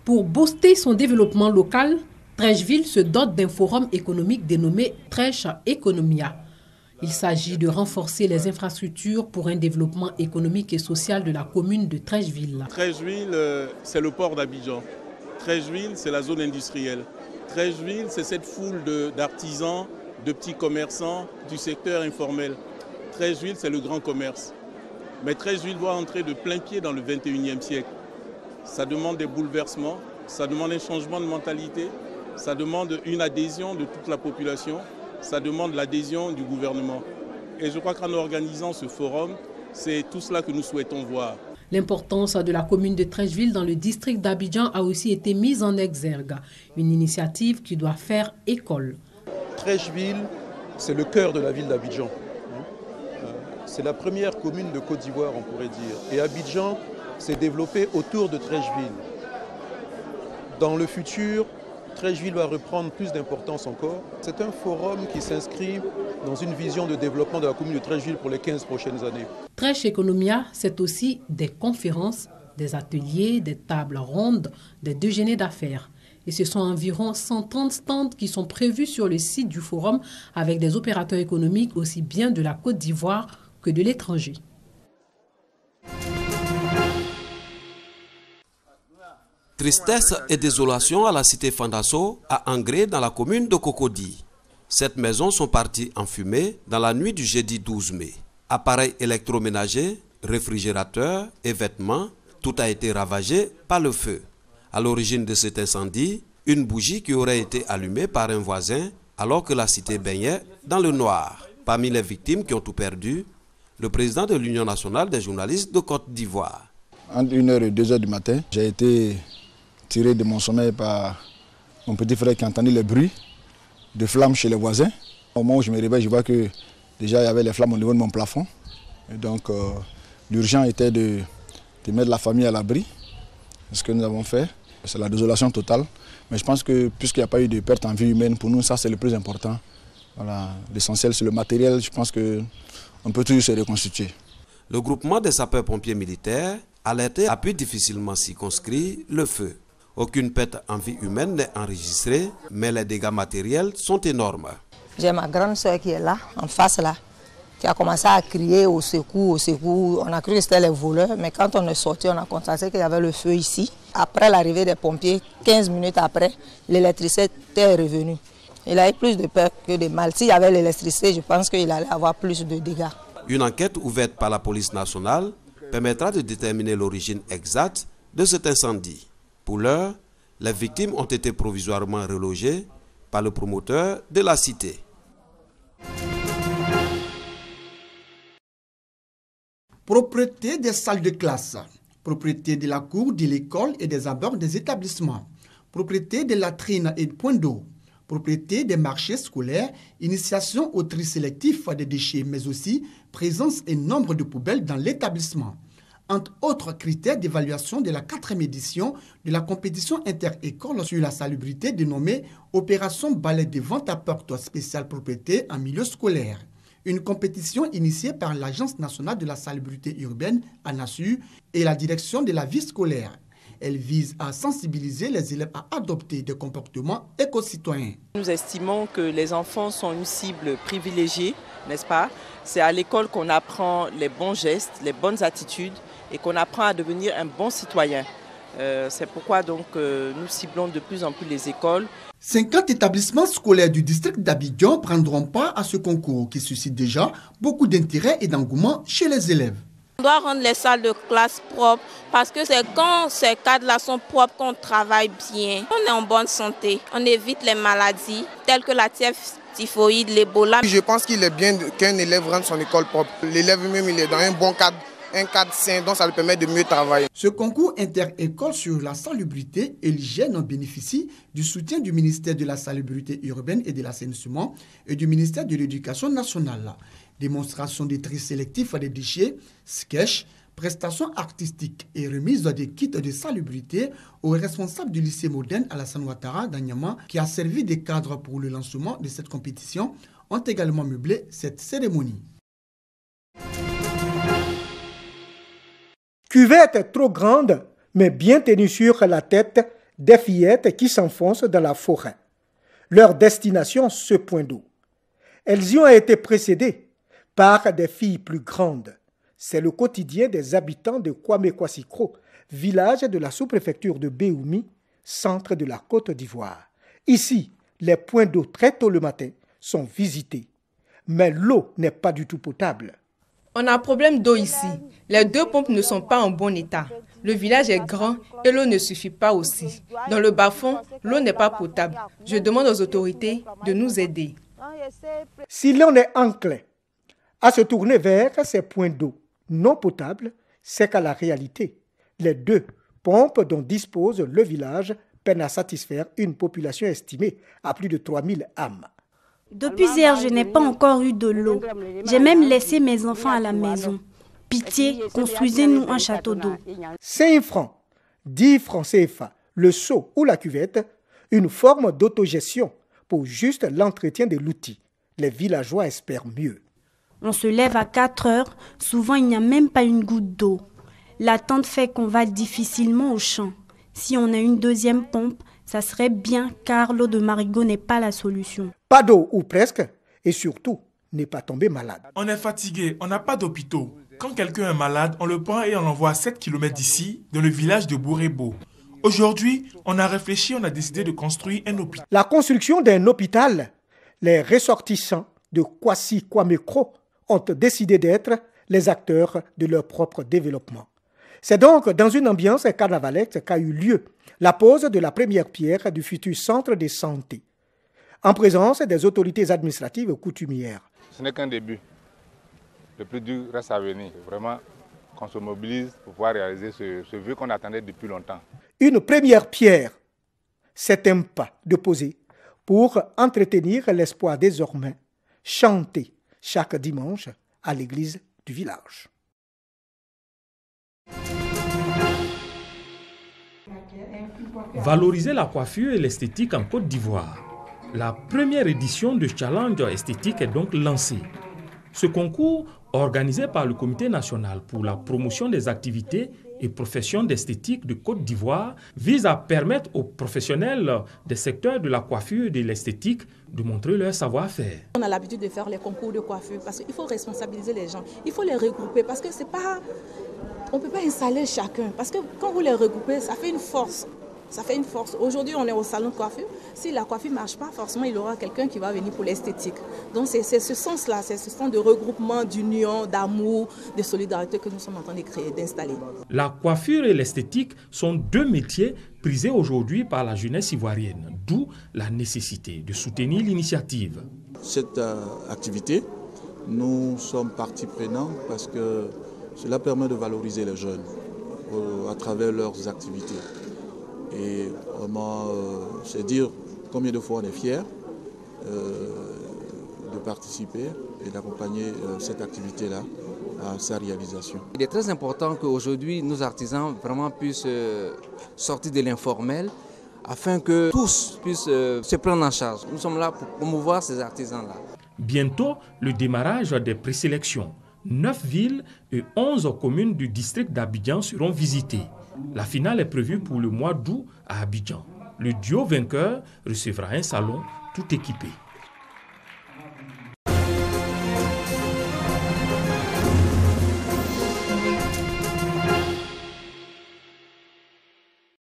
Pour booster son développement local, Treichville se dote d'un forum économique dénommé Treich Economia. Il s'agit de renforcer les infrastructures pour un développement économique et social de la commune de Treichville. Treichville, c'est le port d'Abidjan. Treichville, c'est la zone industrielle. Treichville, c'est cette foule d'artisans, de petits commerçants du secteur informel. Treichville, c'est le grand commerce. Mais Treichville doit entrer de plein pied dans le 21e siècle. Ça demande des bouleversements, ça demande un changement de mentalité, ça demande une adhésion de toute la population, ça demande l'adhésion du gouvernement. Et je crois qu'en organisant ce forum, c'est tout cela que nous souhaitons voir. L'importance de la commune de Treichville dans le district d'Abidjan a aussi été mise en exergue. Une initiative qui doit faire école. Treichville, c'est le cœur de la ville d'Abidjan. C'est la première commune de Côte d'Ivoire, on pourrait dire. Et Abidjan s'est développé autour de Treichville. Dans le futur, Treichville va reprendre plus d'importance encore. C'est un forum qui s'inscrit dans une vision de développement de la commune de Treichville pour les 15 prochaines années. Treich Economia, c'est aussi des conférences, des ateliers, des tables rondes, des déjeuners d'affaires. Et ce sont environ 130 stands qui sont prévus sur le site du forum avec des opérateurs économiques aussi bien de la Côte d'Ivoire que de l'étranger. Tristesse et désolation à la cité Fandasso, à Angré, dans la commune de Cocody. 7 maisons sont parties en fumée dans la nuit du jeudi 12 mai. Appareils électroménagers, réfrigérateurs et vêtements, tout a été ravagé par le feu. À l'origine de cet incendie, une bougie qui aurait été allumée par un voisin alors que la cité baignait dans le noir. Parmi les victimes qui ont tout perdu, le président de l'Union nationale des journalistes de Côte d'Ivoire. Entre 1h et 2h du matin, j'ai été tiré de mon sommeil par mon petit frère qui a entendu les bruits de flammes chez les voisins. Au moment où je me réveille, je vois que déjà il y avait les flammes au niveau de mon plafond. Et donc l'urgence était de mettre la famille à l'abri. C'est ce que nous avons fait. C'est la désolation totale. Mais je pense que puisqu'il n'y a pas eu de perte en vie humaine, pour nous, ça c'est le plus important. Voilà, l'essentiel c'est le matériel. Je pense qu'on peut toujours se reconstituer. Le groupement des sapeurs-pompiers militaires, alerté, a pu difficilement circonscrire le feu. Aucune perte en vie humaine n'est enregistrée, mais les dégâts matériels sont énormes. J'ai ma grande soeur qui est là, en face là, qui a commencé à crier au secours, au secours. On a cru que c'était les voleurs, mais quand on est sorti, on a constaté qu'il y avait le feu ici. Après l'arrivée des pompiers, 15 minutes après, l'électricité est revenue. Il a eu plus de peur que de mal. S'il y avait l'électricité, je pense qu'il allait avoir plus de dégâts. Une enquête ouverte par la police nationale permettra de déterminer l'origine exacte de cet incendie. Pour l'heure, les victimes ont été provisoirement relogées par le promoteur de la cité. Propriété des salles de classe, propriété de la cour de l'école et des abords des établissements, propriété des latrines et de points d'eau, propriété des marchés scolaires, initiation au tri sélectif des déchets, mais aussi présence et nombre de poubelles dans l'établissement. Entre autres critères d'évaluation de la 4e édition de la compétition inter-école sur la salubrité dénommée Opération Balai de vente à porte spéciale propriété en milieu scolaire. Une compétition initiée par l'Agence nationale de la salubrité urbaine, ANASU, et la direction de la vie scolaire. Elle vise à sensibiliser les élèves à adopter des comportements éco-citoyens. Nous estimons que les enfants sont une cible privilégiée, n'est-ce pas? C'est à l'école qu'on apprend les bons gestes, les bonnes attitudes et qu'on apprend à devenir un bon citoyen. C'est pourquoi donc nous ciblons de plus en plus les écoles. 50 établissements scolaires du district d'Abidjan prendront part à ce concours qui suscite déjà beaucoup d'intérêt et d'engouement chez les élèves. On doit rendre les salles de classe propres parce que c'est quand ces cadres-là sont propres qu'on travaille bien. On est en bonne santé, on évite les maladies telles que la typhoïde, l'Ebola. Je pense qu'il est bien qu'un élève rende son école propre. L'élève lui-même il est dans un bon cadre. Un cadre sain, donc ça lui permet de mieux travailler. Ce concours inter-école sur la salubrité et l'hygiène en bénéficie du soutien du ministère de la salubrité urbaine et de l'assainissement et du ministère de l'Éducation nationale. Démonstration des tri sélectifs des déchets, sketch, prestations artistiques et remise des kits de salubrité au responsable du lycée moderne Alassane Ouattara d'Anyama qui a servi de cadre pour le lancement de cette compétition ont également meublé cette cérémonie. Cuvette trop grande, mais bien tenue sur la tête, des fillettes qui s'enfoncent dans la forêt. Leur destination, ce point d'eau. Elles y ont été précédées par des filles plus grandes. C'est le quotidien des habitants de Kwame-Kwassikro, village de la sous-préfecture de Béoumi, centre de la Côte d'Ivoire. Ici, les points d'eau très tôt le matin sont visités. Mais l'eau n'est pas du tout potable. On a un problème d'eau ici. Les 2 pompes ne sont pas en bon état. Le village est grand et l'eau ne suffit pas aussi. Dans le bas-fond, l'eau n'est pas potable. Je demande aux autorités de nous aider. Si l'on est enclin à se tourner vers ces points d'eau non potables, c'est qu'à la réalité, les 2 pompes dont dispose le village peinent à satisfaire une population estimée à plus de 3000 âmes. Depuis hier, je n'ai pas encore eu de l'eau. J'ai même laissé mes enfants à la maison. Pitié, construisez-nous un château d'eau. 5 francs, 10 francs CFA, le seau ou la cuvette, une forme d'autogestion pour juste l'entretien de l'outil. Les villageois espèrent mieux. On se lève à 4 heures, souvent il n'y a même pas une goutte d'eau. L'attente fait qu'on va difficilement au champ. Si on a une 2e pompe, ça serait bien car l'eau de Marigot n'est pas la solution. Pas d'eau ou presque, et surtout, n'est pas tombé malade. On est fatigué, on n'a pas d'hôpitaux. Quand quelqu'un est malade, on le prend et on l'envoie à 7 km d'ici, dans le village de Bourebo. Aujourd'hui, on a réfléchi, on a décidé de construire un hôpital. La construction d'un hôpital, les ressortissants de Kwasi-Kwame-Kro ont décidé d'être les acteurs de leur propre développement. C'est donc dans une ambiance carnavalesque qu'a eu lieu la pose de la première pierre du futur centre de santé, en présence des autorités administratives coutumières. Ce n'est qu'un début. Le plus dur reste à venir. Vraiment qu'on se mobilise pour pouvoir réaliser ce vœu qu'on attendait depuis longtemps. Une première pierre, c'est un pas de poser pour entretenir l'espoir désormais chanté chaque dimanche à l'église du village. Valoriser la coiffure et l'esthétique en Côte d'Ivoire. La première édition du Challenge esthétique est donc lancée. Ce concours, organisé par le Comité national pour la promotion des activités et professions d'esthétique de Côte d'Ivoire, vise à permettre aux professionnels des secteurs de la coiffure et de l'esthétique de montrer leur savoir-faire. On a l'habitude de faire les concours de coiffure parce qu'il faut responsabiliser les gens, il faut les regrouper parce que c'est pas... On ne peut pas installer chacun parce que quand vous les regroupez, ça fait une force. Ça fait une force. Aujourd'hui, on est au salon de coiffure. Si la coiffure ne marche pas, forcément, il y aura quelqu'un qui va venir pour l'esthétique. Donc, c'est ce sens-là, c'est ce sens de regroupement, d'union, d'amour, de solidarité que nous sommes en train de créer, d'installer. La coiffure et l'esthétique sont 2 métiers prisés aujourd'hui par la jeunesse ivoirienne, d'où la nécessité de soutenir l'initiative. Cette activité, nous sommes partie prenante parce que cela permet de valoriser les jeunes à travers leurs activités. Et vraiment, c'est dire combien de fois on est fiers de participer et d'accompagner cette activité-là à sa réalisation. Il est très important qu'aujourd'hui, nos artisans vraiment puissent sortir de l'informel afin que tous puissent se prendre en charge. Nous sommes là pour promouvoir ces artisans-là. Bientôt, le démarrage des présélections. 9 villes et 11 communes du district d'Abidjan seront visitées. La finale est prévue pour le mois d'août à Abidjan. Le duo vainqueur recevra un salon tout équipé.